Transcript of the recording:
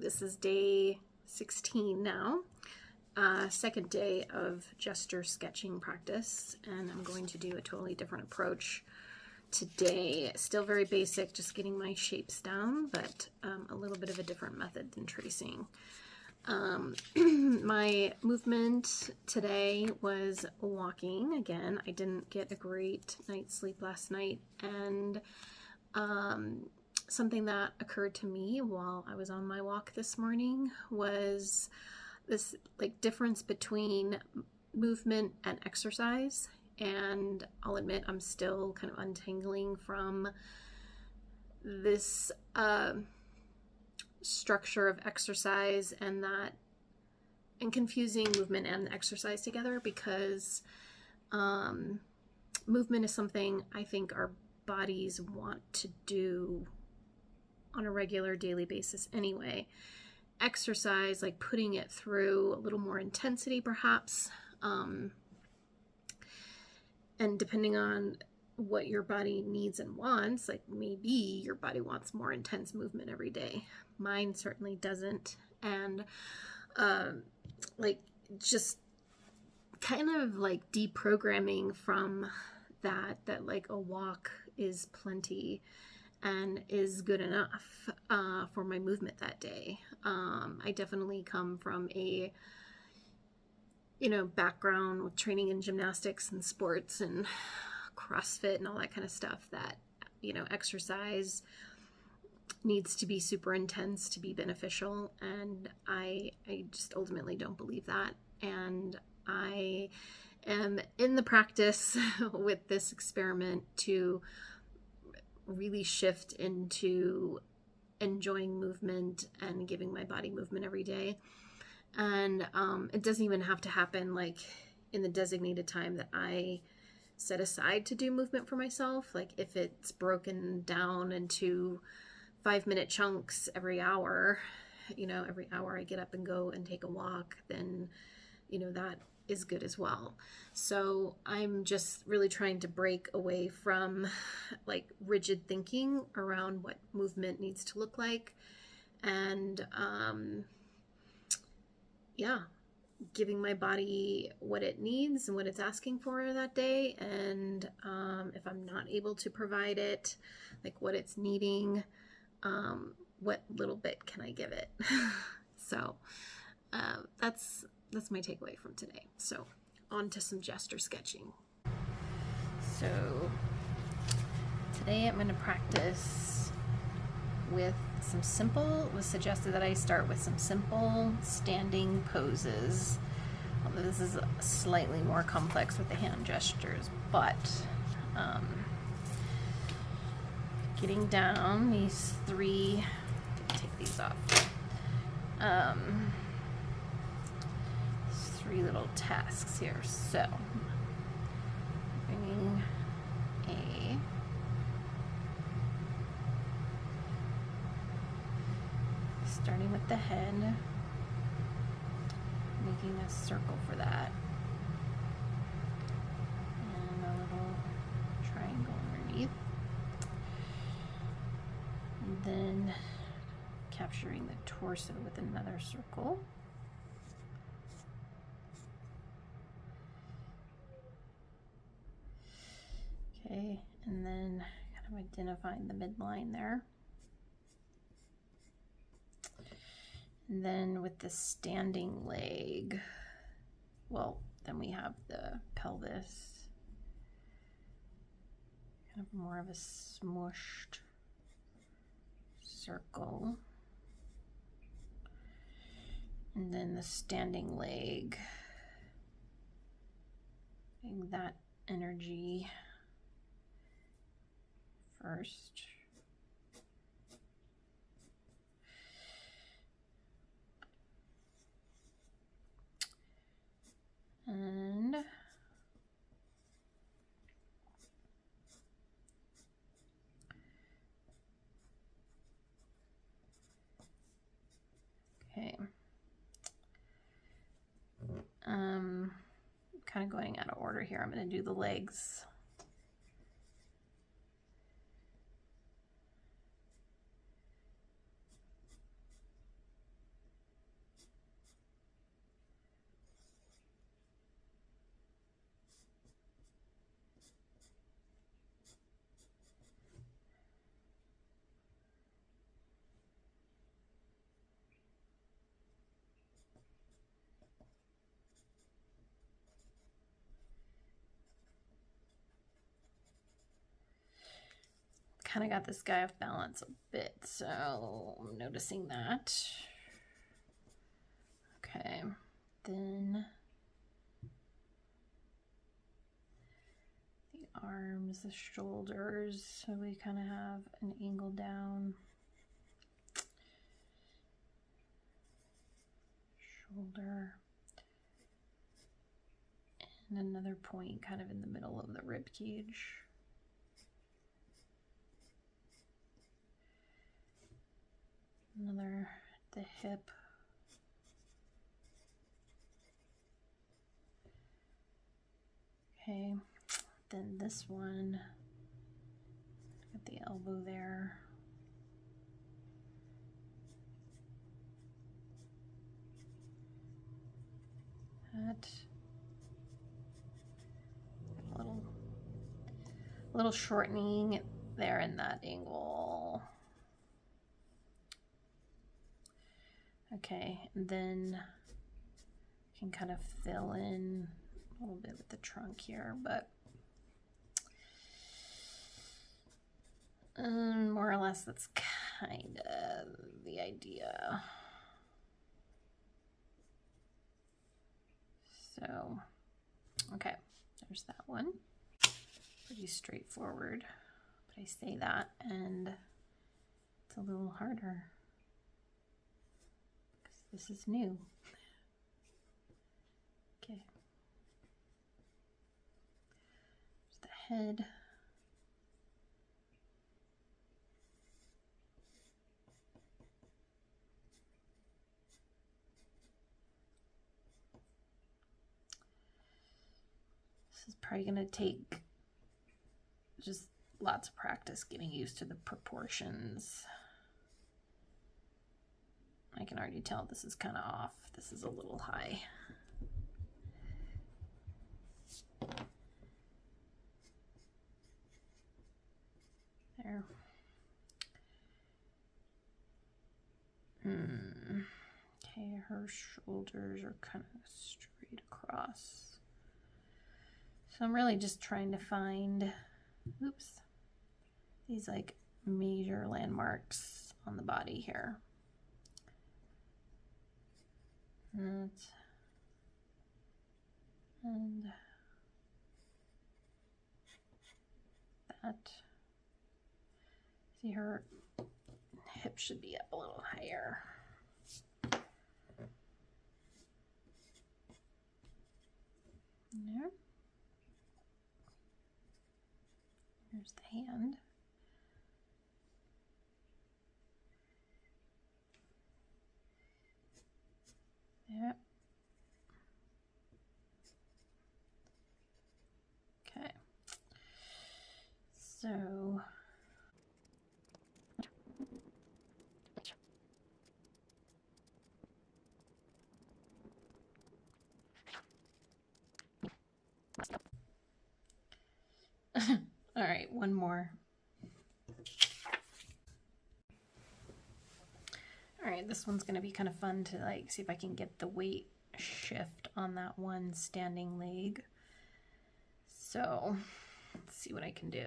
this is day 16 now, second day of gesture sketching practice, and I'm going to do a totally different approach today. Still very basic, just getting my shapes down, but a little bit of a different method than tracing. My movement today was walking. Again, I didn't get a great night's sleep last night, and something that occurred to me while I was on my walk this morning was this difference between movement and exercise. And I'll admit I'm still kind of untangling from this structure of exercise and confusing movement and exercise together, because movement is something I think our bodies want to do on a regular daily basis anyway. Exercise, like putting it through a little more intensity perhaps, and depending on what your body needs and wants, like maybe your body wants more intense movement every day. Mine certainly doesn't. And just kind of like deprogramming from that like a walk is plenty and is good enough for my movement that day. I definitely come from a background with training in gymnastics and sports and CrossFit and all that kind of stuff, that exercise needs to be super intense to be beneficial, and I just ultimately don't believe that. And I am in the practice with this experiment to really shift into enjoying movement and giving my body movement every day. And it doesn't even have to happen like in the designated time that I set aside to do movement for myself. Like if it's broken down into 5-minute chunks every hour, every hour I get up and go and take a walk, then that is good as well. So I'm just really trying to break away from like rigid thinking around what movement needs to look like, and giving my body what it needs and what it's asking for that day. And if I'm not able to provide it, like what it's needing, what little bit can I give it? So that's my takeaway from today. So on to some gesture sketching. So today I'm going to practice with it was suggested that I start with some simple standing poses. Although this is slightly more complex with the hand gestures, but getting down these three, take these off, three little tasks here. So bringing starting with the head, making a circle for that, and a little triangle underneath, and then capturing the torso with another circle. Okay, and then kind of identifying the midline there. And then with the standing leg, well, then we have the pelvis, kind of more of a smooshed circle. And then the standing leg, getting that energy first. And okay, kind of going out of order here. I'm going to do the legs. kind of got this guy off balance a bit, so I'm noticing that. Okay, then the arms, the shoulders, so we kind of have an angle down. Shoulder. And another point kind of in the middle of the rib cage. Another at the hip. Okay, then this one at the elbow there. That little shortening there in that angle. Okay, and then I can kind of fill in a little bit with the trunk here, but more or less that's kind of the idea. So, okay, there's that one. Pretty straightforward, but I say that and it's a little harder because this is new. Okay. There's the head. This is probably going to take just lots of practice getting used to the proportions. I can already tell this is kind of off. This is a little high. There. Okay, her shoulders are kind of straight across. So I'm really just trying to find, oops, these like major landmarks on the body here. And that. See, her hip should be up a little higher. There. Here's the hand. Yep. Okay. So all right, one more. All right, this one's going to be kind of fun to like see if I can get the weight shift on that one standing leg. So let's see what I can do.